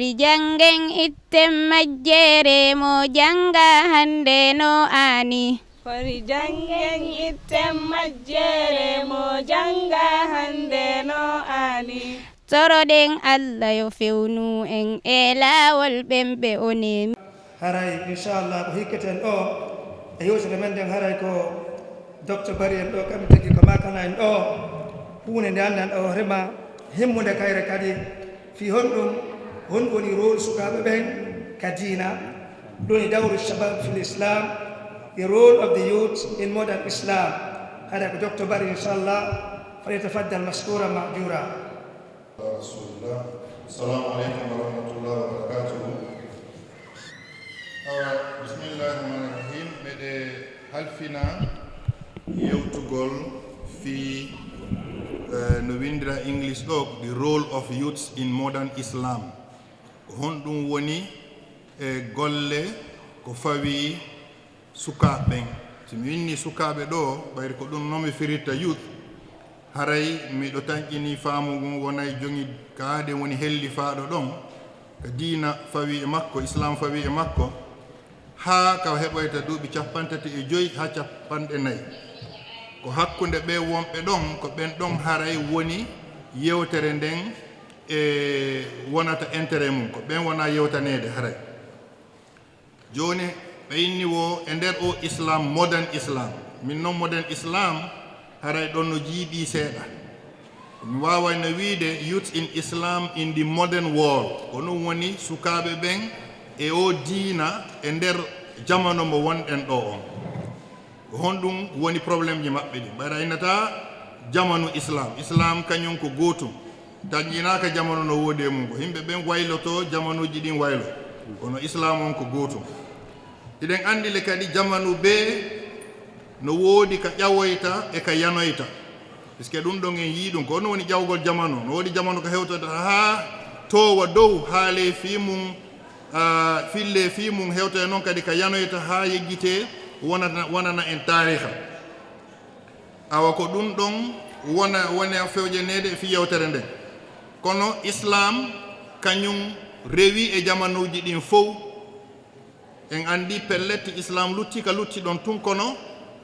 Jangen itten majjere mo janga hande no ani. Fori jangen itten majjere mo janga hande no ani. Toroɗen Allah yo fewnu en e laawol ɓemɓe oni. Haray inchallah ko hikketen ɗo e yewtere men nden haray ko docteur Bari en ɗo kamɓe tagi ko makana en ɗo hunde nde andan ɗo rema himmude kayre kadi fi honɗum hon woni rôle sukaɓe ɓen ka dina ɗoni dawru shabab fil islam, the role of the youth in modern islam. haray ko docteur Bari inchallah فليتفضل مشكورا مأجورا. رسول الله. السلام عليكم ورحمة الله وبركاته. بسم الله الرحمن الرحيم. مدى halfina yewtugol fi no windira English ɗo the role of youths in modern Islam. Honɗum woni golle ko fawi sukaɓe. So mi winni sukaɓe ɗo ɓayri ko ɗum nomi firita youth. Haray miɗo taƴƴini faamugo wonay jongi kaade woni helli faaɗo ɗon ko diina fawi e makko, islam fawi e makko, haa ka heɓoyta duuɓi 35 haa 40 ko hakkunde ɓe wonɓe ɗon ko ɓen ɗon haray woni yewtere nden e wonata intérêt mum, ko ɓen wona yewtanede haray. Joni ɓe inni wo e nder o islam, modern islam, min noon modern islam haray ɗon no jiiɓi seeɗa. Mi wawayno wiide youth in Islam in the modern world, ko ɗum woni sukaɓe ɓen e o diina e nder jamano mo wonɗen ɗo on. Ko honɗum woni probléme ji maɓɓe ɗi. Ɓayra innata jamanu islam kañum ko gootum, taƴƴinaka jamanu no woodi e mum, ko yimɓe ɓen wayloto jamanuji ɗin waylo, kono islam on ko gootum. Iɗen andile kadi jamanu be no woodi ka ƴawoyta e ka yanoyta, puisque ɗum ɗon en yii ɗum ko on woni ƴawgol jamanu. No woodi jamanu ko hewtata haa towa dow haale fi mum, fille fi mum hewta e noon kadi ka yanoyta haa yeggite wonana en tariha. Awa ko ɗum ɗon wona fewjanede e fi yewtere nden. Kono islam kañum rewi e jamanuji ɗin fof. En andi pelletti islam lutti ka lutti ɗon tun, kono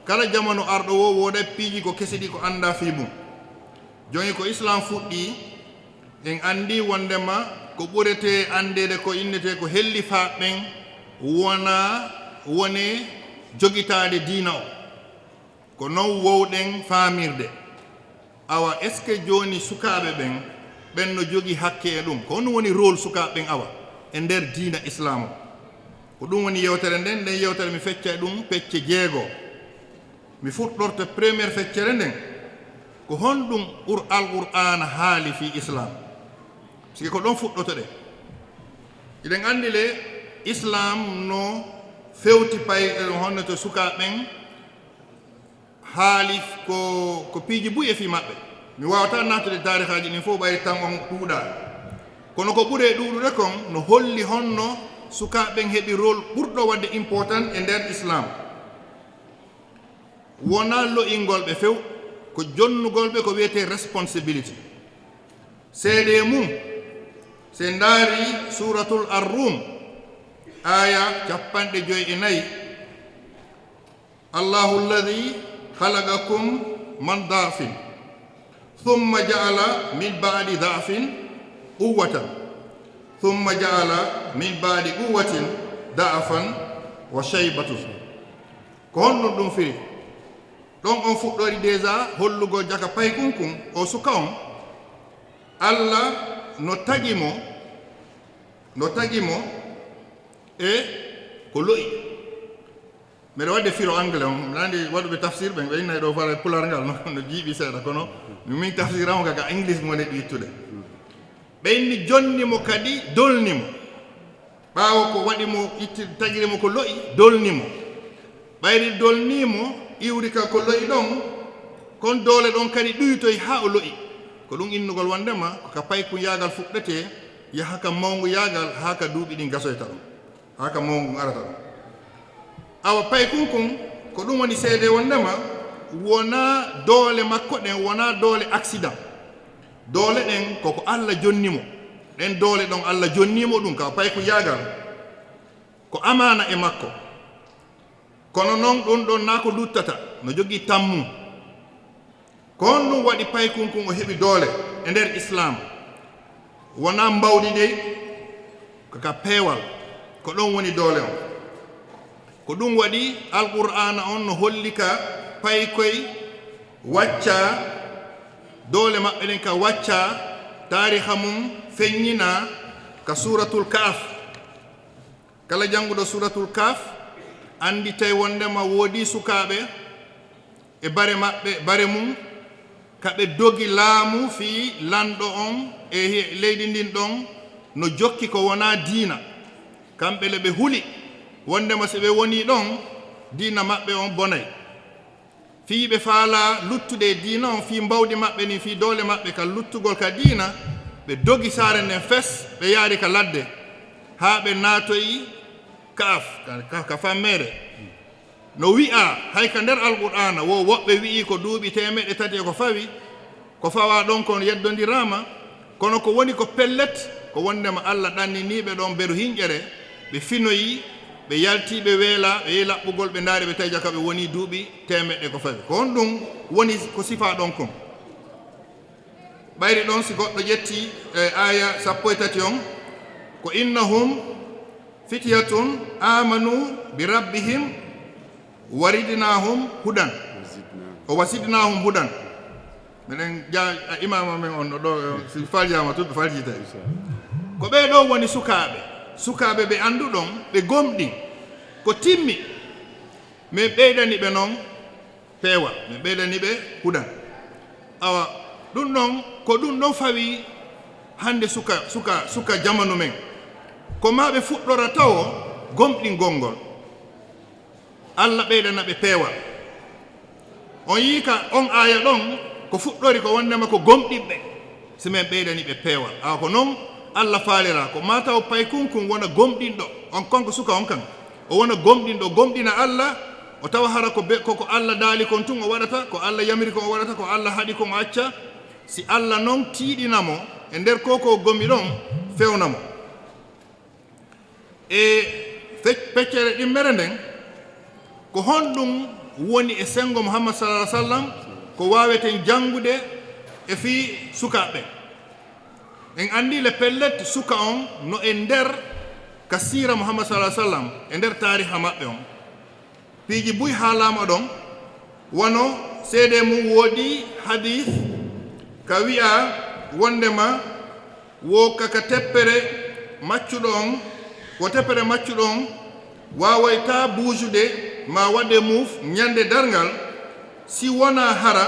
kala jamanu arɗo wo woɗa piiji ko kesiɗi ko anda fi mum. Joni ko islam fuɗɗi en andi wondema ko ɓurete andede ko innete ko helli faɓɓen wone jogitade diina o, ko non wowɗen famirde. Awa est ce que joni sukaɓe ɓen no jogi hakke e ɗum, ko on woni rôle sukaɓe ɓen awa e nder diina islam o. Ko ɗum woni yewtere nden yewtere mi fecca e ɗum pecce 6. mi fuɗɗorto premiére feccere nden ko honɗum alqur'ana haali fi islam, siki ko ɗon fuɗɗoto ɗe. Iɗen andi le islam no fewti pay honno to sukaɓen haali ko piiji buy e fi maɓɓe. Mi wawata nattude tarihaji ɗin fof ɓayri tan on ɗuuɗa, kono ko ɓuuri e ɗuuɗude kon no holli honno sukaɓen heɓi rôle ɓurɗo wadde important e nder islam. Wona lo'ingol ɓe few, ko jonnugol ɓe ko wiyete responsibility. Seede mum se ndaari suratul ar-rum aya 54, Allahu alladhi khalaqakum man da'fin thumma ja'ala min ba'di da'fin quwwatan thumma ja'ala min ba'di quwwatin da'fan wa shaybatan. Ko honɗum ɗum firi ɗon on fuɗɗori déjà hollugo jaka paykunkun o suka on Allah no tagimo e ko lo'i. Mbeɗa wadde firo anglais on, nandi waɗuɓe tafsir ɓen ɓe innayi ɗo fara pular ngal no jiiɓi seeɗa, kono min tafsir amo kaka english mo neɗɗo yittude. Ɓe inni jonnimo kadi dolnimo, ɓaawo ko waɗimo tagirimo ko lo'i dolnimo, ɓayri dolnimo iwri ka ko lo'i ɗon, kon doole ɗon kadi ɗuytoy haa o lo'i. Ko ɗum innugol wondema ko ka payku yaagal fuɗɗete yaha ka mawngu yaagal haa ka duuɓi ɗin gasoyta ɗum, haa ka mawngu arata ɗum. Awa paykunkun ko ɗum woni seede wondema wona doole makko ɗen, wona doole accident. Doole ɗen koko Allah jonnimo, ɗen doole ɗon Allah jonnimo ɗum ka payku yagal ko amana e makko kono noon ɗum ɗon na ko luttata no jogii tammu ko on ɗum waɗi paykunkun o heɓi doole e nder islam wona mbawɗi dey kaka peewal ko ɗon woni doole on ko ɗum waɗi alqur'ana on no holli ka paykoy wacca doole maɓɓe ɗen ka wacca tariha mum feññina ka suratul kaf kala jannguɗo suratul kaf andi tawi wondema woodi sukaaɓe e bare maɓɓe bare mum kaɓe dogi laamu fii lanɗo on e leydi ndin ɗon no jokki ko wona diina kamɓe le ɓe huli wondema so ɓe woni ɗon diina maɓɓe on bonay fii ɓe faala luttude diina on fii mbawdi maɓɓe ni fii doole maɓɓe ka luttugol ka diina ɓe dogi saare nden fes ɓe yaari ka ladde haa ɓe naatoyi kaaf ka fammere no wi'a hay ka nder alqur'ana wo woɓɓe wi'i ko duuɓi temeɗɗe tati e ko fawi ko fawa ɗon kon yeddondirama kono ko woni ko pellet ko wondema Allah ɗanniniɓe ɗon beru hinƴere ɓe finoyi ɓe yaltiɓe weela ɓe yehi laɓɓugol ɓe ndaari ɓe tawi jaka ɓe woni duuɓi temeɗɗe ko fawi ko on ɗum woni ko sifa ɗon kon ɓayri ɗon si goɗɗo ƴetti aya 13 on ko innahum fityatun amanu bi rabbihim waridnahum hudan o wasidnahum hudan minen imama men on ɗo si faljama to ɓe faljita ko ɓe ɗo woni sukaaɓe ɓe annduɗon ɓe gomɗi ko timmi min ɓeydani ɓe noon peewal min ɓeydani ɓe hudan awa ɗum ɗon ko ɗum ɗon fawi hande suka jamanu men ko ma ɓe fuɗɗora tawo gomɗingol Allah ɓeydana ɓe peewal on yii ka on aya ɗon ko fuɗɗori ko wondema ko gomɗiɓɓe si min ɓeydani ɓe peewal awa ko noon Allah faalira ko ma taw paykunkun wona gomɗinɗo on konko suka on kan o wona gomɗinɗo gomɗina Allah o tawa hara koko Allah daali kon tun o waɗata ko Allah yamiri kon o waɗata ko Allah haɗi kon o acca si Allah noon tiiɗinamo e nder koko gommi ɗon fewnamo e feccere ɗimmere nden ko honɗum woni e sengo Muhammad sallallahu alaihi wasallam ko waweten jangude e fi sukaɓe en andi le pellet suka on no e nder ka sira Muhammad sallallahu alaihi wasallam e nder tariha maɓɓe on piiji buy haalama ɗon wono seede mum woodi hadith ka wi'a wondema wo kaka teppere maccuɗo on wo teppere maccuɗo on wawayta buusude ma waɗe muuf ñande dargal si wona hara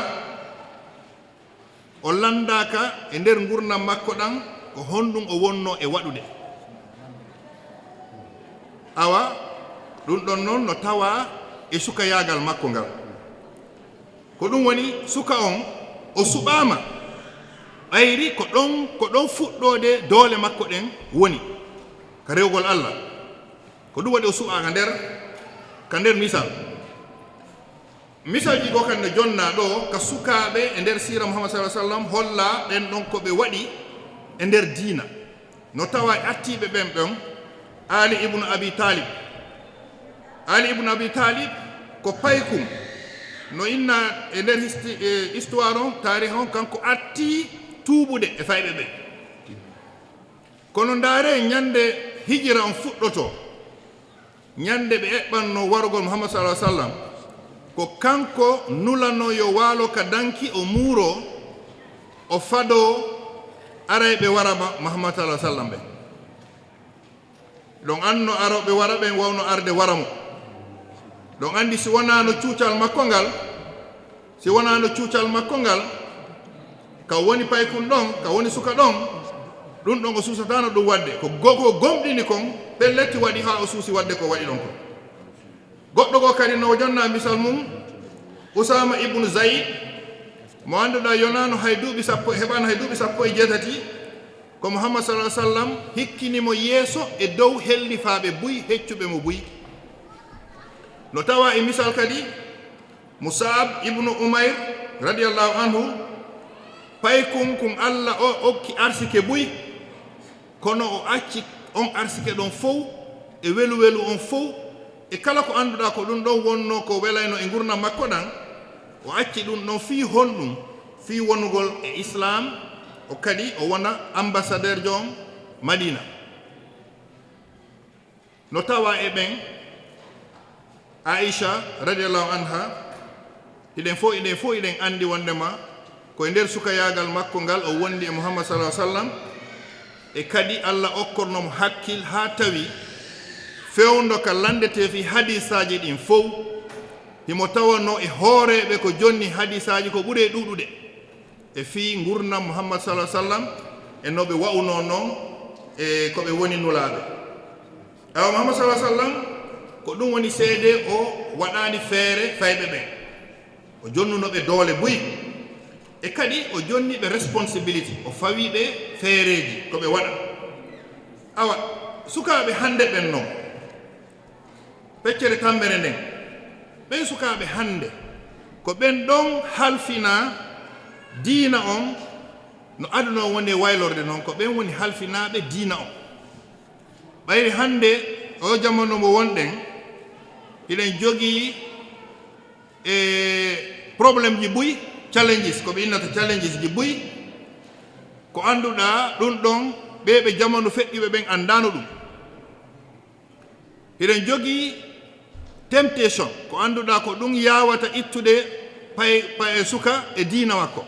o landaka e nder gurnam makko ɗan ko honɗum o wonno e waɗude awa ɗum ɗon noon no tawa e suka yagal makko ngal ko ɗum woni suka on o suɓama ɓayri ko ɗon fuɗɗode doole makko ɗen woni ka rewgol Allah ko ɗum waɗi o suɓaka ka nder misal ji go kan ne jonna ɗo ka sukaɓe e nder sira Muhammad sallallahu alaihi wasallam holla ɓen ɗon ko ɓe waɗi e nder diina no tawa attiɓe ɓen ɗon Ali ibnu Abi Talib ko paykum no inna e nder histoire on tarih on kanko atti tuuɓude e fayɓe ɓe kono ndaare ñande hijira on fuɗɗoto ñande ɓe eɓɓanno warugol Muhammad sallallahu alaihi wasallam ko kanko nulano yo waalo ka danki o muuro o fado arayɓe warama Muhammad sallallahu alaihi wasallam ɓe ɗon anno aroɓe wara ɓen wawno arde waramo ɗon andi si wonano cuucal makko ngal ka woni paykun ɗon ka woni suka ɗon ɗum ɗon o suusatano ɗum wadde ko gomɗini kon pelletti waɗi ha o suusi wadde ko waɗi ɗon ko goɗɗo go kadi no jonna misal mum Usama ibnu Zayd mo annduɗa yonano hay duuɓi sappo heɓano hay duuɓi 17 ko Muhammad sallallahu alaihi wasallam hikkinimo yeeso e dow hellifaaɓe buy heccuɓe mo buy no tawa e misal kadi Musab ibnu Umayr radiyallahu anhu paykun kun Allah o okki arsike buy kono o acci on arsike ɗon fof e welu on fof e kala ko annduɗa ko ɗum ɗon wonno ko welayno e gurdam makko ɗan o acci ɗum ɗon fii honɗum fii wonugol e islam o kadi o wona ambassadeur jo on madina no tawa e ɓen aicha radiallahu anha iɗen fof iɗen anndi wondema koye nder sukayagal makko ngal o wondi e muhammad sallah sallam e kadi allah okkornomo hakkil ha tawi fewndo ka landete fi hadisaji ɗin fof himo tawano e hooreɓe ko jonni hadisaji ko ɓuuri ɗuɗuɗe e fi gurdam muhammad sallah sallam e noɓe wa'uno noon e koɓe woni nulaɓe awa muhammad sallah sallam ko ɗum woni seede o waɗani feere fayɓe ɓen o jonnunoɓe doole buyi e kadi o jonniɓe responsibility o fawiɓe feereji koɓe waɗa awa sukaɓe hande ɓen noon feccere tambere nden ɓen sukaɓe hande ko ɓen ɗon halfina diina on no aduna o woni waylorde noon ko ɓen woni halfinaɓe diina on ɓayri hande o jamanu mo wonɗen iɗen jogii e probléme ji ɓuyi challenges ko ɓe innata challenges ji ɓuyi ko annduɗa ɗum ɗon ɓeɓe jamanu feƴƴuɓe ɓen anndano ɗum eɗen jogii temptation ko annduɗa ko ɗum yawata ittude paye suka e diina makko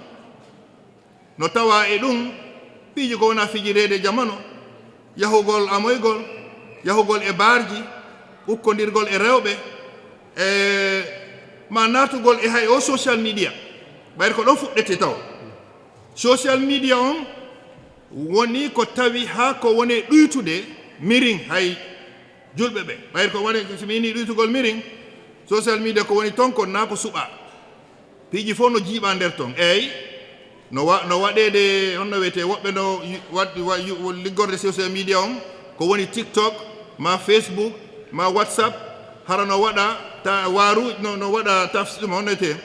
no tawa e ɗum piiji ko wona fijirede jamanu yahugol amoygol yahugol e baarji ukkodirgol e rewɓe e ma natugol e hay o social media ɓayde ko ɗon fuɗɗete taw social media on woni ko tawi ha ko woni ɗuytude mirin hay julɓe ɓe ɓayde ko woni somi ini ɗuytugol mirin social media ko woni ton ko na ko suɓa piiji fof no jiiɓa nder ton eyyi no waɗede honno wiyete woɓɓe no liggorde social media on ko woni tiktok ma facebook ma whatsapp hara no waɗa ta waruji no waɗa tafsir honno wiyete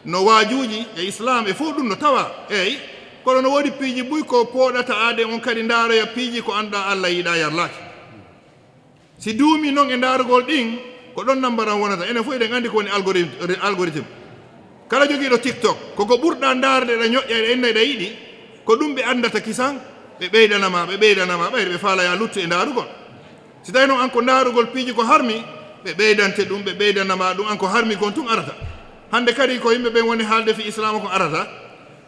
no waajuji e islam e fof ɗum no tawa eyyi kono no woodi piiji ɓuy ko pooɗata aade on kadi ndaaroya piiji ko annduɗa allah yiɗa yarlaaki si duumi noon e ndaarugol ɗin ko ɗon nambaran wonata enen fof eɗen anndi ko woni algorithme kala jogiiɗo tiktok koko ɓurɗa ndaarde ɗa ñoƴƴa ɗe enna ɗa yiɗi ko ɗum ɓe anndata kisan ɓe ɓeydanama ɓayde ɓe faala ya luttu e ndaarugol si tawi noon an ko ndaarugol piiji ko harmi ɓe ɓeydante ɗum ɓe ɓeydanama ɗum an ko harmi kon tun arata hande kadi ko yimɓe ɓen woni haalde fi islam ko arata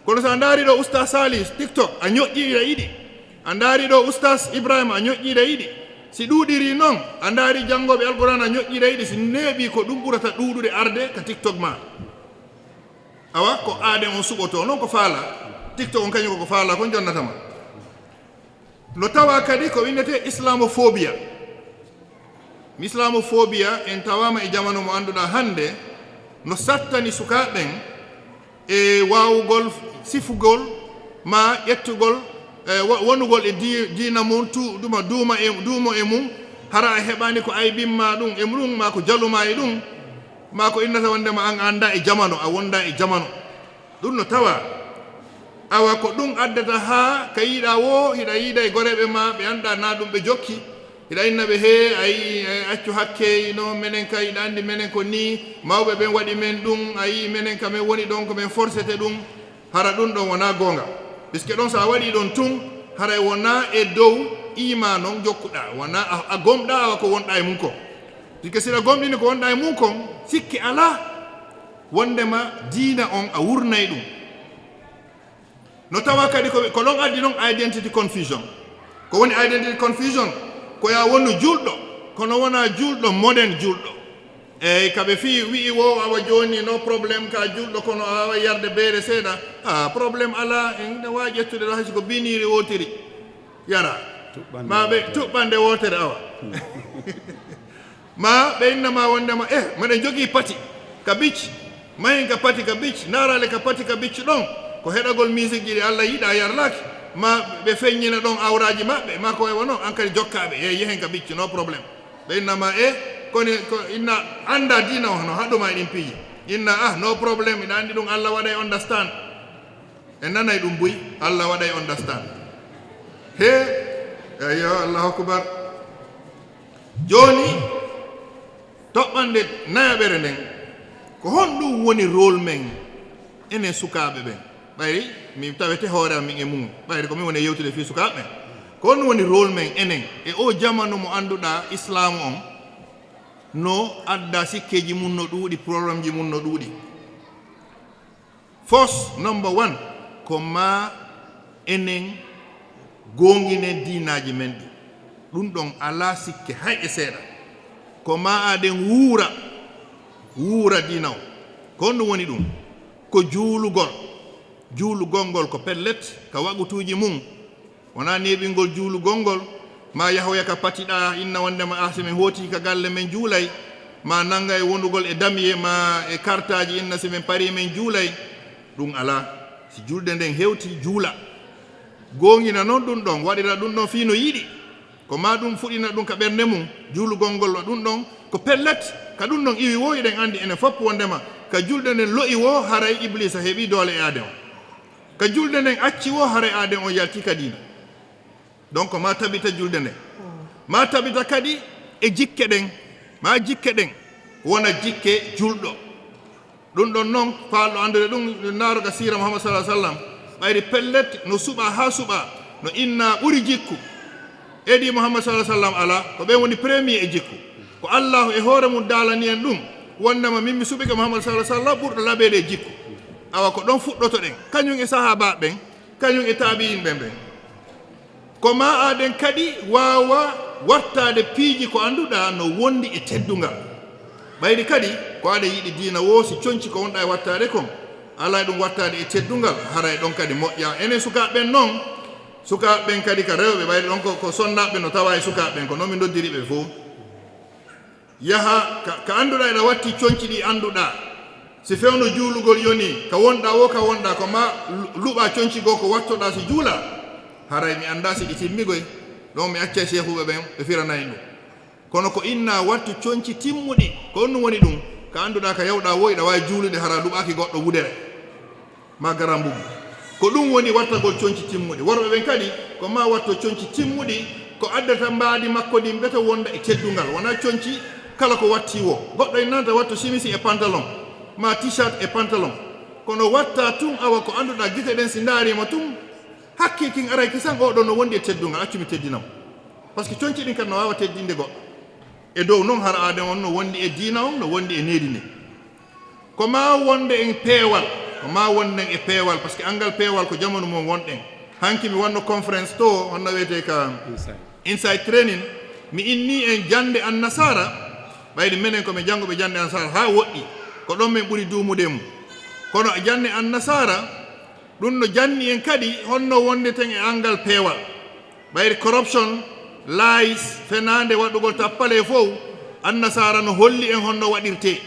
kono so a ndaari ɗo oustas salis tiktok a ñoƴƴiɗa yiɗi a ndaari ɗo oustas ibrahima a ñoƴƴiɗa yiɗi si ɗuuɗiri noon a ndaari janngoɓe alqouran a ñoƴƴiɗa yiɗi si neeɓi ko ɗum ɓurata ɗuuɗude arde ka tiktok ma awa ko aade on suɓoto noon ko faala tiktok on kañum koko faala kon jonnatama no tawa kadi ko winnete islamophobia en tawama e jamanu mo annduɗa hande no sattani sukaɓen e wawugol sifugol ma ƴettugol wonugol e diina mum duumo e mum hara a heɓani ko aybimma ɗum e ɗum ma ko jaluma e ɗum ma ko innata wondema an anda e jamanu a wonda e jamanu ɗum no tawa awa ko ɗum addata ha ka yiiɗa wo hiɗa yiida e goreɓe ma ɓe annda na ɗum ɓe jokki hiɗa inna ɓe he ayi accu hakke no minen ka yiɗa andi minen ko ni mawɓe ɓen waɗi men ɗum ayi minen ka min woni ɗon komin forcete ɗum hara ɗum ɗon wona gonga puisque ɗon sa waɗi ɗon tun haray wona e dow ima noon jokkuɗa wona a gomɗa awa ko wonɗa e mum kon puisque siɗa gomɗini ko wonɗa e mum kon sikki ala wondema diina on a wurnay ɗum no tawa kadi ko ɗon addi noon identity confusion ko woni identity confusion ko ya wonu julɗo kono wona julɗo modern julɗo eyyi kaɓe fi wi'i wo awa joni no probléme ka julɗo kono a wawa yarde beere seeɗa probléme ala en wawi ƴettude ɗo hayso ko biniri wotiri yara ma ɓe tuɓɓande wotere awa ma ɓe innama wondema maɗen jogui pati ka bicci mahin ka pati ka bicci narale ka pati ka bicci ɗon ko heɗagol musique ji ɗi allah yiiɗa yarlaki ma ɓe feññina ɗon awraji maɓɓe ma ko way wono an kadi jokkaɓe yehen ka bicci no probléme ɓe innama kono ko inna anda dina o no haɗuma e ɗin piiji inna no probléme ina andi ɗum allah waɗay understand e nanay ɗum buy allah waɗay understand he eyo allahu akbar joni toɓɓande nayaɓere nden ko honɗum woni rôle men enen sukaɓe ɓen ɓayri mi tawete hoore am min e mum ɓayri komin woni yewtude fi sukaɓe ɓen ko honɗum woni rôle men enen e o jamanu mo annduɗa islamu on no adda sikkeji mum no ɗuuɗi probléme ji mum no ɗuuɗi first number 1 ko ma enen gonginen dinaji men ɗi ɗum ɗon ala sikke hay e seeɗa ko ma aɗen wuura dina o ko honɗum woni ɗum ko juulugol ngol ko pellet ka waɓutuji mum wona neɓingol juulugol ngol ma yahoya ka patiɗa inna wondema asimen hooti ka galle men juulay ma nanga e wondugol e damiye ma e kartaji inna simen pari men juulay ɗum ala si julde nden hewti juula gongina noon ɗum ɗon waɗira ɗum ɗon fino yiɗi ko ma ɗum fuɗina ɗum ka ɓernde mum juulugol ngol ɗum ɗon ko pellet ka ɗum ɗon iwi wo eɗen andi enen fof wondema ka julde nden lo'i wo haray iblisa heeɓi doole e aden o ka julde nden acci wo haray aden on yalti ka dina donc ma tabita julde nden ma tabita kadi e jikke ɗen ma jikke ɗen wona jikke julɗo ɗum ɗon noon faalɗo andude ɗum naaruga sira mouhammad sallam ɓayri pellet no suɓa ha suɓa no inna ɓuri jikku edi mouhammad sallam ala ko ɓen woni premier e jikku ko allahu e hoore mum daalani en ɗum wondema min mi suɓike mouhammad sallam ɓurɗo laɓede e jikku awa ko ɗon fuɗɗoto ɗen kañum e sahaba ɓen kañum e taabiin ɓen ɓen ko ma aɗen kadi wawa wartade piiji ko annduɗa no wondi e teddungal ɓayri kadi ko aɗa yiɗi diina wo si coñci ko wonɗa e wattade kon ala ɗum wattade e teddungal haray ɗon kadi moƴƴa enen sukaɓeɓen noon sukaɓeɓen kadi ka rewɓe ɓayri ɗon ko sonnaɓe no tawa e sukaɓeɓen ko noon min noddiriɓe fof yaha ka annduɗa eɗa watti coñci ɗi annduɗa si fewno juulugol yoni ka wonɗa wo ka wonɗa ko ma luɓa coñci goo ko wattoɗa si juula haray mi annda si ɗi timmigoy ɗon mi acca cheikhuɓe ɓen ɓe firanayi ɗum kono ko inna wattu coñci timmuɗi ko on ɗum woni ɗum ka annduɗa ka yawɗa wo iɗa wawi juulude hara luɓaki goɗɗo wudere ma garan mbugu ko ɗum woni wattagol coñci timmuɗi worɓe ɓen kadi ko ma watto coñci timmuɗi ko addata mbaadi makko ɗin ɓeto wonda e teddungal wona coñci kala ko watti wo goɗɗo e nanta watto simisi e pantalon ma t-shirt e pantalon kono watta tun awa ko annduɗa gite ɗen si daarima tun hakki kin aray kisan oɗo no wondi e teddungal accumi teddinam par ce que coñci ɗin kadi no wawa teddinde goɗɗo e dow noon har aden on no wondi e diina on no wondi e needi ndi ko ma wonde en peewal ko ma wonden e peewal par ce que angal peewal ko jamanu mum wonɗen hanki mi wanno conférence to honno wiyete ka inside training mi inni en jande an nasara ɓayde minen komin janngoɓe jande an nasara ha woɗɗi ko ɗon min ɓuri duumude mum kono jande an nasara ɗum no janni en kadi honno wondeten e angal peewal ɓayde corruption lies fenande waɗugol tappale fof annasara no holli en honno waɗirte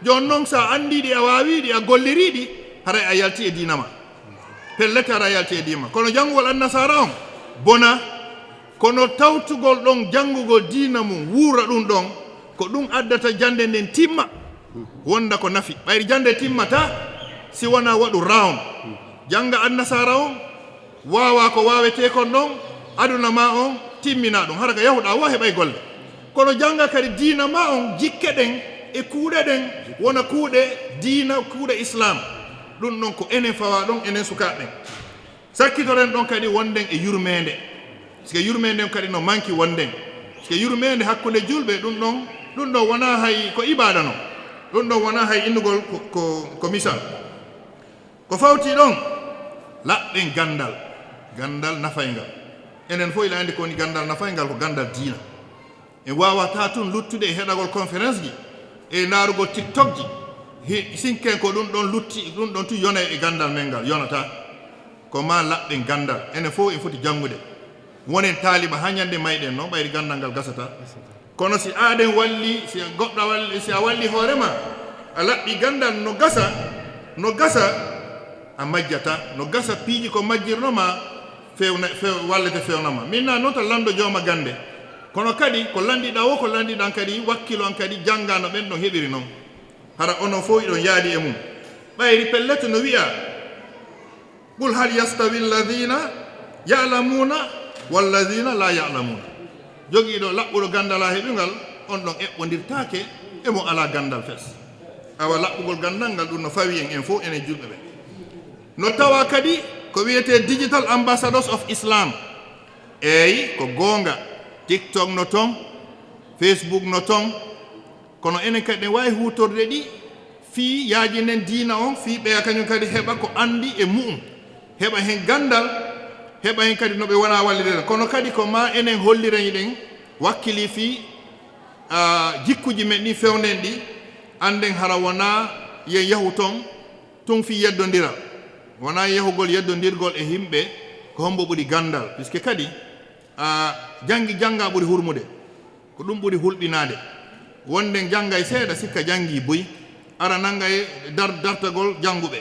joni noon sa andiɗi a wawiɗi a golliriɗi haray a yalti e dinama pellete hara yalti e dima kono janngugol annasara on bona kono tawtugol ɗon janngugol diina mum wuura ɗum ɗon ko ɗum addata jande nden timma wonda ko nafi ɓayri jande timmata si wona waɗu round janga annasara on wawa ko wawete kon ɗon aduna ma on timmina ɗum hara ka yahuɗa wo heɓay golle kono janga kadi diina ma on jikke ɗen e kuuɗe ɗen wona kuuɗe diina kuuɗe islam ɗum ɗon ko enen fawa ɗon enen sukaɓe sakkitoren ɗon kadi wonden e yurmede sike yurmede kadi no manki wonden sike yurmede hakkude julɓe ɗum ɗon wona hay ko ibada no ɗum ɗon wona hay innugol ko misal ko fawti ɗon laɓɓen gandal nafaygal enen fof ila andi ko woni gandal nafaygal ko gandal diina en wawata tun luttude e heɗagol conférence ji e narugol tiktok ji sinken ko ɗum ɗon lutti ɗum ɗon tu yona e gandal men ngal yonata ko ma laɓɓen gandal enen fof en foti janngude wonen taaliba ha ñande mayɗen noon ɓayri gandal ngal gasata kono si aɗen walli si goɗɗo walli si a walli hoorema a laɓɓi gandal no gasa a majjata no gasa piiji ko majjirnoma wallete fewnoma minna noon to lando jooma gande kono kadi ko landiɗa wo ko landiɗan kadi wakkilo an kadi janggano ɓen ɗon heɓiri noon hara onon fof iɗon yaadi e mum ɓayri pellete no wiya qul hal yastawi alladina yalamuna walladina la ya'lamuna jogiiɗo laɓɓuɗo gandal ha heɓingal on ɗon eɓɓodirtake emo ala gandal fes awa laɓɓugol gandal ngal ɗum no fawi en fof enen julɓe ɓe no tawa kadi ko wiyete digital ambassadors of Islam eyi ko gonga TikTok no ton Facebook no ton kono enen kadi en wawi hutorde ɗi fi yaajinen diina on fi ɓeya kañum kadi heɓa ko andi e mu'um heɓa hen gandal heɓa hen kadi no ɓe wona wallideren kono kadi ko ma enen holliren ɗen wakkili fi jikkuji men ɗi fewnen ɗi anden hara wona yen yahu ton tun fi yeddodira wona yahugol yeddodirgol e himɓe ko hombo ɓuri gandal puisque kadi jangi janga ɓuri hurmude ko ɗum ɓuri hulɓinade wonde jangga e seeɗa sikka jangi boyi ara nanga e dartagol janguɓe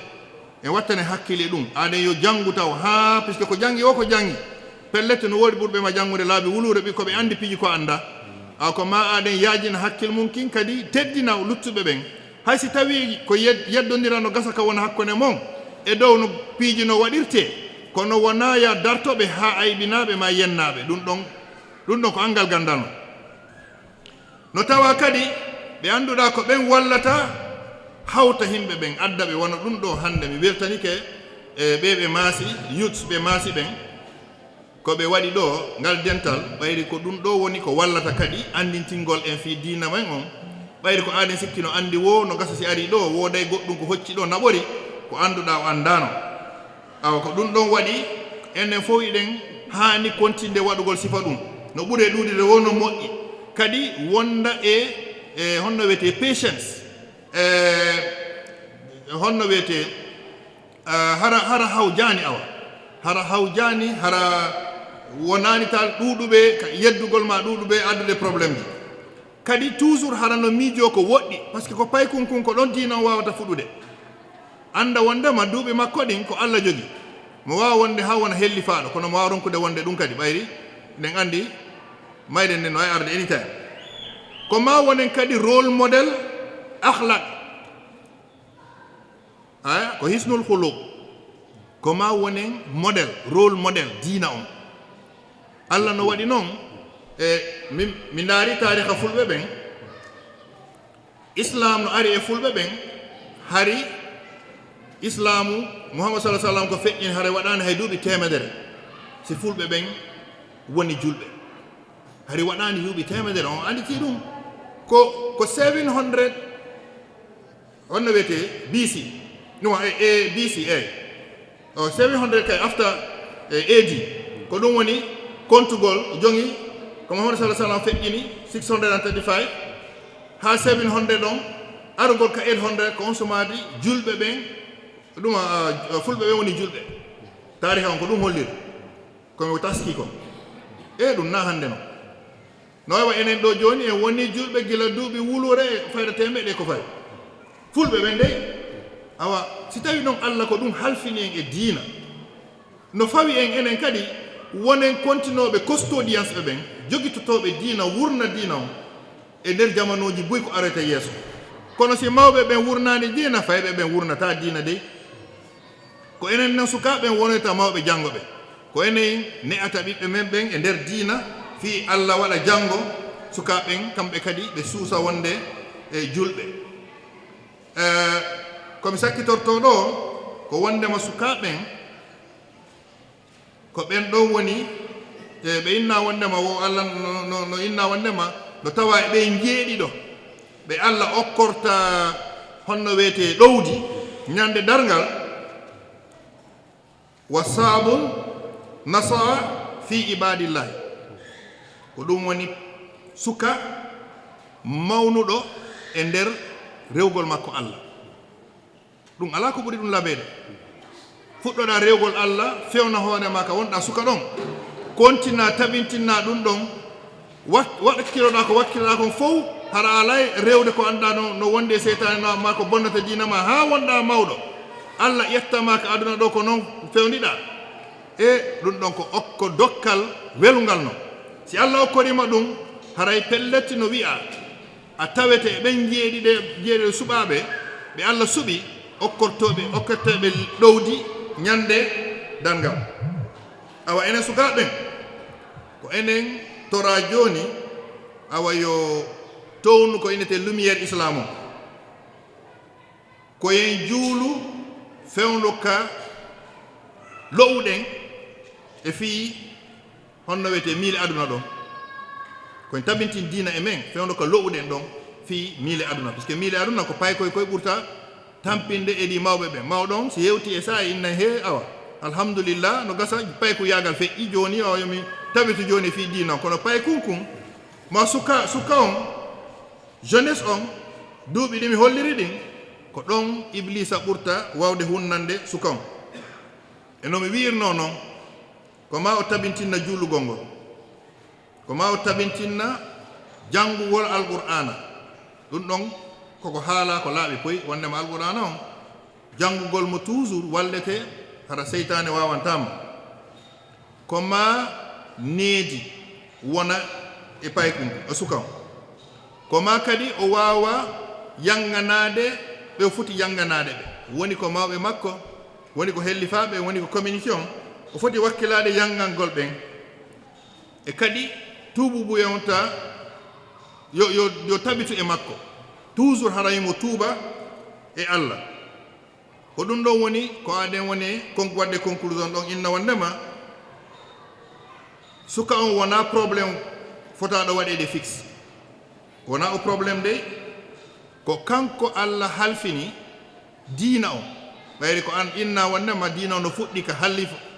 en wattane hakkille ɗum aɗen yo jangu taw ha puisque ko jangi o ko jangi pellette no woodi ɓurɓe ma jangude laabi wulure ɓi koɓe andi piji ko anda ko ma aɗen yaajina hakkille mum kin kadi teddina luttuɓe ɓen hay si tawi ko yeddodira no gasa ka wona hakkude mon e dow no piiji no waɗirte kono wona ya dartoɓe ha ayɓinaɓe ma yennaɓe ɗum ɗon ko angal gandal no tawa kadi ɓe annduɗa ko ɓen wallata hawta himɓe ɓen adda ɓe wona ɗum ɗo hannde mi weltanike ɓe maasi youths ɓe maasi ɓen ko ɓe waɗi ɗo ngal dental ɓayri ko ɗum ɗo woni ko wallata kadi andintingol en fi diina men on ɓayri ko aɗen sikki no andi wo no gasa si ari ɗo woday goɗɗum ko hocci ɗo naɓori ko annduɗa o andano awa ko ɗum ɗon waɗi enen fof iɗen haani kontinde waɗugol sifa ɗum no ɓuri ɗuɗide wono moƴƴi kadi wonda e honno wiyete patience honno wiyete hara hawjani awa hara hawjani hara wonani tal ɗuɗuɓe yeddugol ma ɗuɗuɓe addude probléme ji kadi toujours hara no miijo ko woɗɗi par ce que ko paykunkun ko ɗon diina wawata fuɗude anda wondema duuɓi makko ɗin ko Allah jogi mo wawa wonde ha wona hellifaɗo kono mo wawa ronkude wonde ɗum kadi ɓayri nden andi mayɗen nden no way arde anytime ko ma wonen kadi rôle modèle akhlaq ko hisnul khuluq ko ma wonen modèle rôle modèle diina on Allah no waɗi noon mi daari tariha fulɓe ɓen islam no ari e fulɓe ɓen hari islamu muhammad sallam ko feƴƴini hara waɗani hay duuɓi temedere si fulɓe ɓen woni julɓe hari waɗani duuɓi temedere on anditi ɗum ko 700 honno wiyete BC no BC 700 kay after AD ko ɗum woni kontugol jongi ko muhammad sallam feƴƴini 635 ha 700 ɗon arugol ka 800 ko on sumadi julɓe ɓen ɗum fulɓe ɓen woni julɓe tariha on ko ɗum holliri komi taski ko ɗum na hannde no wawa enen ɗo joni en woni julɓe gila duuɓi wulure fayda temeɗe ko fayi fulɓe ɓen dey awa si tawi ɗon Allah ko ɗum halfini en e diina no fawi en enen kadi wonen kontinoɓe custodians ɓe ɓen jogitotoɓe diina wurna diina on e nder jamanuji boyi ko arete yeeso kono si mawɓe ɓen wurnani diina fayɓe ɓen wurnata diina dey ko enen nan sukaɓen wonota mawɓe jangoɓe ko enen ne'ata ɓiɓɓe men ɓen e nder diina fi Allah waɗa jango sukaɓen kamɓe kadi ɓe suusa wonde e julɓe komi sakkitorto ɗo ko wondema sukaɓen ko ɓen ɗo woni ɓe inna wondema wo Allah no inna wondema no tawa e ɓe jeeɗiɗo ɓe Allah okkorta honno wiyete ɗowdi ñande dargal wa sabun nasaa fi ibadillahi ko ɗum woni suka mawnuɗo e nder rewgol makko Allah ɗum ala ko ɓuri ɗum labede fuɗɗoɗa rewgol Allah fewna hoore ma ka wonɗa suka ɗon kontina tabintinna ɗum ɗon wakkiloɗa ko wakkiloɗa kon fof hara alay rewde ko anda no wonde e seytane ma ko bonnata diina ma ha wonɗa mawɗo Allah ƴettama ka aduna ɗo ko noon fewniɗa ɗum ɗon ko okko dokkal welngal no si Allah okkorima ɗum haray pelletti no wi'a a tawete ɓen jeeɗiɗe suɓaɓe ɓe Allah suɓi okkorteɓe ɗowdi ñande dangal awa enen sukaɓen ko enen tora joni awa yo townu ko inete lumière islam o ko yen juulu fewndo ka lowɗen e fii honno wiyete miile aduna ɗon koye tabintin diina e men fewndo ko lowɗen ɗon fii miile aduna puisque miile aduna ko pay koye ɓurta tampinde e ɗi mawɓe ɓen mawɗon so yewti e saa inna he awa alhamdulillah no gasa pay ko yagal feƴƴi joni o yomi tabitu joni fii diina on kono pay kunkun ma suka on jeunesse on duuɓi ɗi mi holliri ɗin ko ɗon iblisa ɓurta wawde hunnande suka on e no mi wiirno noon ko ma o tabintinna juulugol ngol ko ma o tabintinna janngugol alqur'ana ɗum ɗon koko haala ko laaɓi poyi wondema alqur'ana on janngugol mo toujours wallete hara seytane wawantama ko ma needi wona e paykunku o suka on ko ma kadi o wawa yanganade ɓe o foti yanganade ɓe woni ko mawɓe makko woni ko hellifaɓe woni ko communauté on o foti wakkilade yangalngol ɓen e kadi tuububu yonta yo tabitu e makko toujours harayimo tuuba e Allah ko ɗum ɗon woni ko aden woni wadde conclusion ɗon inna wondema suka on wona probléme fotaɗo waɗede fixe wona o probléme de ko kanko Allah halfini diina on ɓayri ko an inna wondema diina on no fuɗɗi ka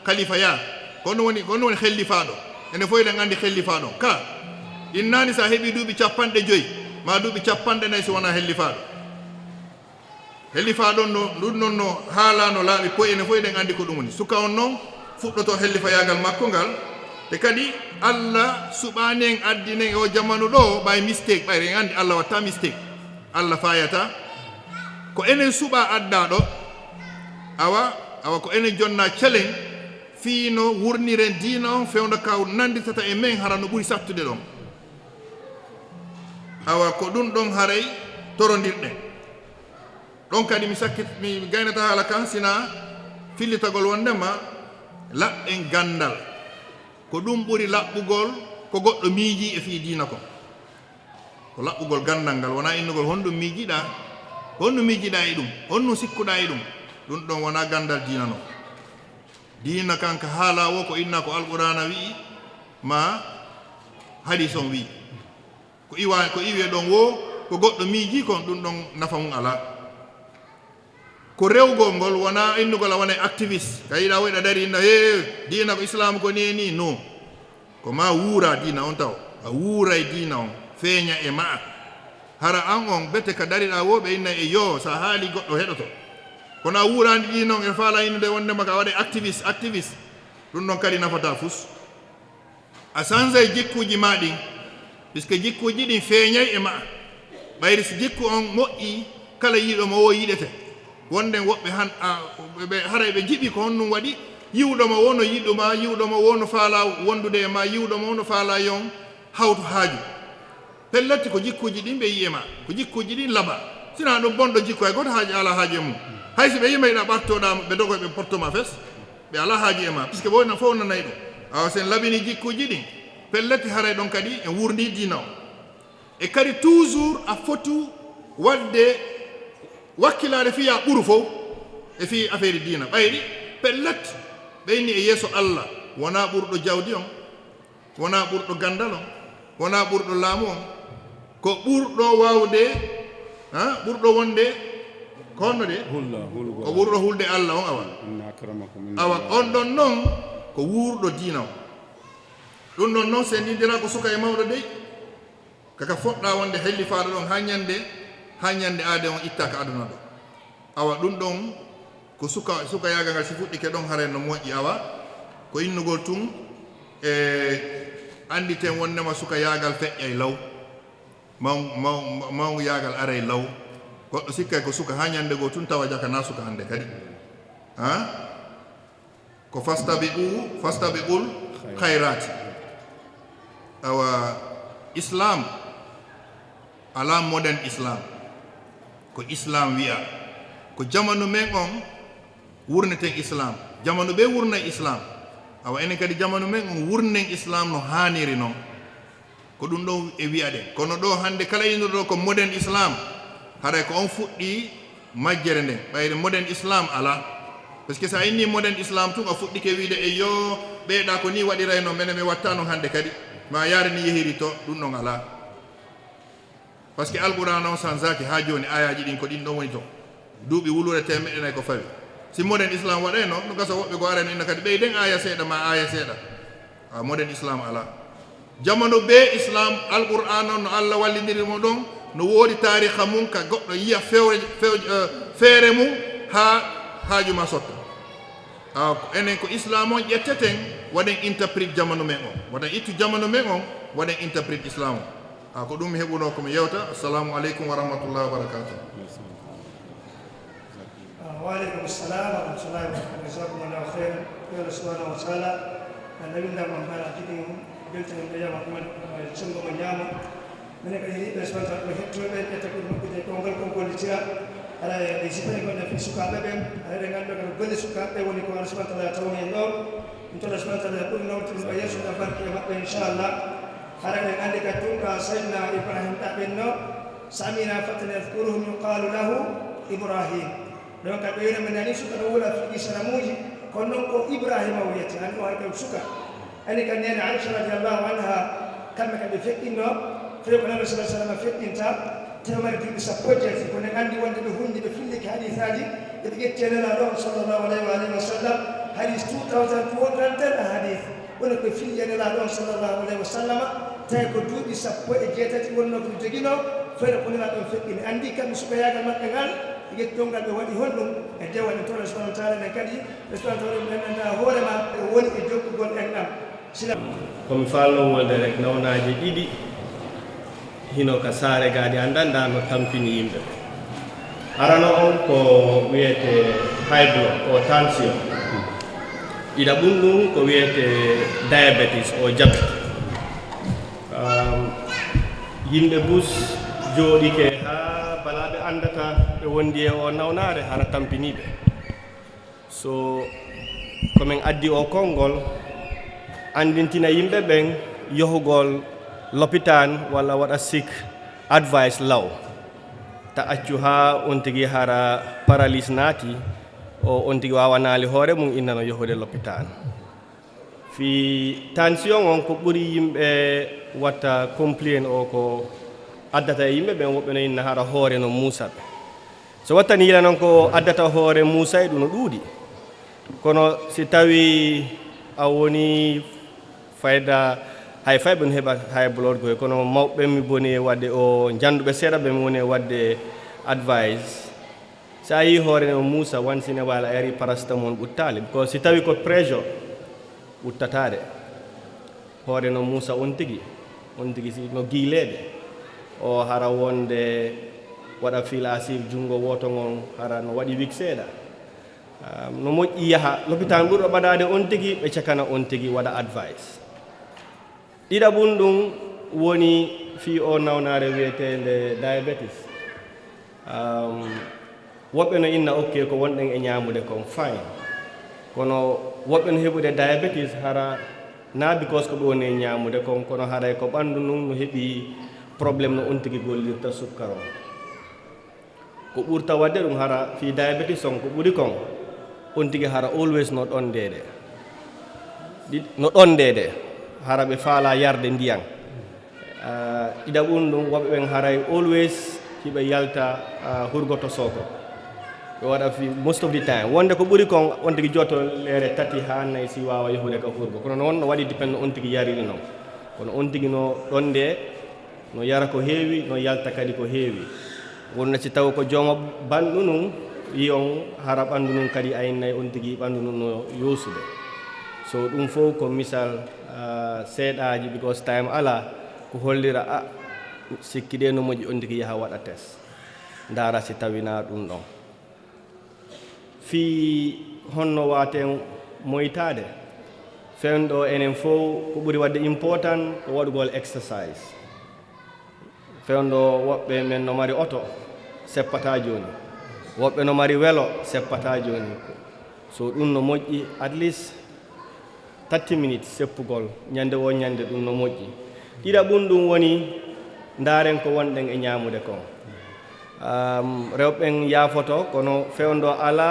khalifa ya kono woni hellifaɗo ene fof eɗen andi hellifaɗo ka innani sa heeɓi duuɓi 50 ma duuɓi 40 so wona hellifaɗo no ɗum noon no haalano laaɓi poyi ene fof eɗen andi ko ɗum woni suka on noon fuɗɗoto hellifayagal makko ngal te kadi Allah suɓani en addinen o jamanu ɗo ɓay mistake ɓayre en andi Allah watta mistake Allah fayata ko enen suɓa addaɗo awa ko enen jonna celen fiino wurniren diina on fewndo ka nanditata e men hara no ɓuri sattude ɗon awa ko ɗum ɗon haray torondirɗen ɗon kadi mi gaynata haala kan sina fillitagol wondema laɓɓen gandal ko ɗum ɓuri laɓɓugol ko goɗɗo miiji e fii diina kon ko laɓɓugol gandal ngal wona innugol honɗum miijiɗa e ɗum honɗum sikkuɗa e ɗum ɗum ɗon wona gandal diina noon diina kanka haala wo ko inna ko alqur'ana wi'i ma hadis on wi'i ko iwe ɗon wo ko goɗɗo miiji kon ɗum ɗon nafa mum ala ko rewgol ngol wona innugol a wona activiste ka yiɗa woyɗa dari inna diina ko islam ko neni non ko ma wuura diina on taw a wuura e diina on feeña e ma hara an on bete ka dariɗa wo ɓe inna e yo sa haali goɗɗo heɗoto kono a wuurandi diina on e faala innude wondema ka waɗa activiste ɗum ɗon kadi nafata fus a change jikkuji ma ɗin puisque jikkuji ɗin feeñay e ma ɓayri so jikku on moƴƴi kala yiiɗoma o yiɗete wonden woɓɓe ɓe haray ɓe jiɓi ko honɗum waɗi yiwɗoma wo no yiɗuma yiwɗoma wo no faala wondude e ma yiwɗoma wo no faala yon hawtu haaju pellatti ko jikkuji ɗin ɓe yiye ma ko jikkuji ɗin laaɓa sina ɗum bonɗo jikku hay goto haaji ala haaji e mum hay so ɓe yima yiɗa ɓartoɗa ɓe dogoy ɓe portoma fes ɓe ala haaji e ma puisque wona fof nanayi ɗum awa sen labini jikkuji ɗin pellatti haray ɗon kadi en wurdi diina o e kadi toujours a fotu wadde wakkilade fiya ɓuru fof e fi affaire diina ɓayri pellatti ɓeyni e yeeso Allah wona ɓurɗo jawdi on wona ɓurɗo gandal on wona ɓurɗo laamu on ko ɓurɗo wawde ɓurɗo wonde ko honno de ko ɓurɗo hulde Allah on awa on ɗon noon ko wuurɗo diina on ɗum ɗon noon sen ndindira ko suka e mawɗo dey kaka foɗɗa wonde hellifaɗo ɗon ha ñande aade on ittaka aduna ɗo awa ɗum ɗon ko suka yaga ngal si fuɗɗike ɗon hare no moƴƴi awa ko innugol tun e anditen wondema suka yagal feƴƴay law maw yagal aray law goɗɗo sikkay ko suka ha ñande goo tun tawa jaka na suka hande kadi ko fastabiqul khayrati awa islam ala modern islam ko islam wi'a ko jamanu men on wurneten islam jamanu ɓe wurnay islam awa enen kadi jamanu men on wurnen islam no haniri noon ko ɗum ɗo e wiyaɗen kono ɗo hande kala innuɗo ko modern islam haray ko on fuɗɗi majjere nden ɓayde modern islam ala par ce que sa inni modern islam tun a fuɗɗike wiide e yo ɓeyɗa ko ni waɗirayno mene mi watta noon hande kadi ma yaare ni yehiri to ɗum ɗon ala par ce que alquran on san zaki ha joni ayaji ɗin ko ɗin ɗon woni to duuɓi wulure temeɗɗe nayi ko fawi si modern islam waɗayno ɗum gasa woɓɓe go arano inna kadi ɓeyden aya seeɗa ma aya seeɗa modern islam ala jamanu be islam alquran on no allah wallidirimo ɗon no woodi tariha mum ka goɗɗo yiya feere mum ha haajuma sotta enen ko islam on ƴetteten waɗen interprète jamanu men on waɗen ittu jamanu men on waɗen interprète islam o ko ɗum mi heɓuno komi yewta assalamu aleykum wa rahmatullahi wa barakatuh. وعليكم السلام ورحمة الله وبركاته. جزاكم الله خيرا. يا سبحانه وتعالى النبي من قال كتير قلت من اليوم من شنو من يوم من كذي بس ما تعرف هتقول بيت تقول ممكن يكون كل كل تيا على يسيبني كنا في سكان بهم على رجال بهم كل سكان بهم ونكون سبحانه وتعالى توني النور أنتوا سبحانه وتعالى كل نور تنبأ يسوع نبارك يا إن شاء الله على رجال كتوم سيدنا إبراهيم تابينه سامينا فتن يذكرهم يقال له إبراهيم لو كان بيننا من أنيس كنولا في إسلاموجي كنون كو إبراهيم وياتي أنو هركب سكا أني كان يعني عائشة رضي الله عنها كم كان بفكر إنه في يوم النبي صلى الله عليه وسلم فكر إنت تمر في بسبوجة كنا عندي وند بهون بفلك حديث هذه يبقى تنا الله صلى الله عليه وآله وسلم حديث 2200 حديث ونك بفلك الله صلى الله عليه وسلم تأكل دود بسبوجة جت ونك بتجينه فنقول لنا بفكر عندي كم سبيا كم كمان يجتون قبل ودي هندم الجوال نتورا سبحانه وتعالى نكدي سبحانه وتعالى أن هو ما هو يجوك يقول أنام سلام. كم فعلوا ودرك نونا جديدي هنا كسارة قاعد عندنا دانو تامبيني يمبر. أرانا أنكو ويت high blood or tension. إذا بندو كويت diabetes or diabetes. Yimɓe bus jooɗi ke ha balaɓe andata ɓe wondi e o nawnare hara tampiniɓe so komin addi o konngol andintina yimɓe ɓen yohugol l'hôpital walla waɗa sik advice law ta accu ha on tigi hara paralyse naati o on tigi wawa naali hoore mum innano yohude l'hôpital fi tension on ko ɓuri yimɓe watta complain o ko addata e yimɓe ɓen woɓɓe no inna hara hoore no muusaɓe so wattani yila noon ko addata hoore muusa e ɗum no ɗuuɗi kono si tawi a woni fayda hay fay ɓe no heɓa hay blood goye kono mawɓe mi boni e wadde o janduɓe seeɗa ɓe mi woni e wadde advice sa yi hoore no muusa wansine wala a yari parastamol ɓuttali ko si tawi ko pressure ɓuttatade hoore no muusa on tigi si no giileɗe o hara wonde waɗa filasif junngo woto ngon hara no waɗi wik seeɗa no moƴƴi yaha l'hôpital ɓurɗo ɓaɗade on tigi ɓe cakana on tigi waɗa advice ɗiɗaɓum ɗum woni fi o nawnare wiyetede diabetes woɓɓe no inna okke ko wonɗen e ñamude kon fine kono woɓɓe no heɓude diabetes hara na because ko ɓe woni e ñamude kon kono haray ko ɓanndu ndun no heɓi probléme no on tigi gollirta sukkar o ko ɓurta wadde ɗum hara fi diabetes on ko ɓuri kon on tigi hara always no ɗondede hara ɓe faala yarde ndiyam ɗiɗaɓum ɗum woɓɓe ɓen haray always hiɓe yalta hurgoto soko ɓe waɗa fi most of the time wonde ko ɓuri kon on tigi jotto leere tati ha nayyi si wawa yahude ka hurgo kono noon no waɗi dépend no on tigi yariri noon kono on tigi no ɗonde no yara ko heewi no yalta kadi ko heewi wonno si taw ko jooma ɓanndu num yi on hara ɓanndu num kadi aynayi on tigi ɓanndu num no yoosude so ɗum fof ko misal seeɗaji because time ala ko hollira a sikki ɗe no moƴƴi on tigi yaha waɗa test ndaara si tawina ɗum ɗon fii honno waten moytade fewndo enen fof ko ɓuri wadde important ko waɗugol exercise fewndo woɓɓe men no mari oto seppata joni woɓɓe no mari welo seppata joni so ɗum no moƴƴi at least 30 minutes seppugol ñande wo ñande ɗum no moƴƴi ɗiɗaɓum ɗum woni ndaren ko wonɗen e ñamude kon rewɓen yaafoto kono fewndo ala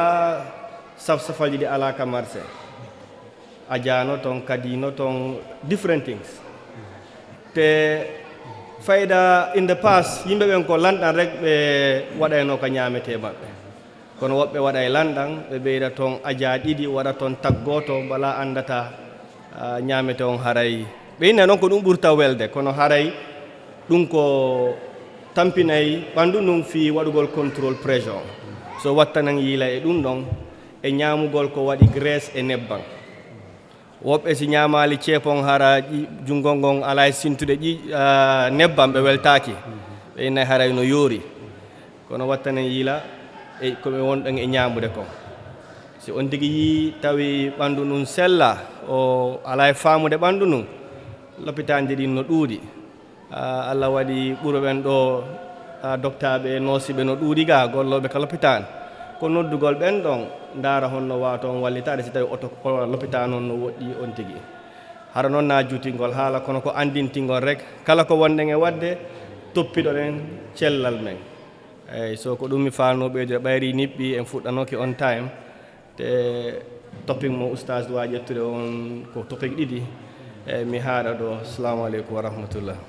safsafalji ɗi ala ka marché ajano ton kadino ton different things te fayda in the past yimɓe ɓen ko lanɗan rek ɓe waɗayno ko ñamete maɓɓe kono woɓɓe waɗay lanɗan ɓe ɓeyda toon aja ɗiɗi waɗa toon taggoto bala andata ñamete on haray ɓeyna noon ko ɗum ɓurta welde kono haray ɗum ko tampinayi ɓandu ɗum fi waɗugol contrôle pression so wattanan yiila e ɗum ɗon e ñamugol ko waɗi graisse e nebban woɓɓe si ñamali ceepon hara junngol ngon ala e sintude nebban ɓe weltaki ɓeynayi haray no yoori kono wattanan yiila e koɓe wonɗon e ñamude kon si on tigi yi tawi ɓandu ɗum sella o ala e famude ɓandu ɗum lopitanje ɗin no ɗuuɗi Allah waɗi ɓuro ɓen ɗo doctaɓe e nosiɓe no ɗuuɗi ga golloɓe ka lopitan ko noddugol ɓen ɗon ndaara honno wawa toon wallitade si tawi oto lopitan on no woɗɗi on tigi hara noon na juutingol haala kono ko andintingol rek kala ko wonɗen e wadde toppiɗo ɗen cellal men eyyi so ko ɗum mi falno ɓeydude ɓayri niɓɓi en fuɗɗanoki on time te topic mo oustage wawi ƴettude on ko topic ɗiɗi eyyi mi haɗa ɗo assalamu aleykum wa rahmatullah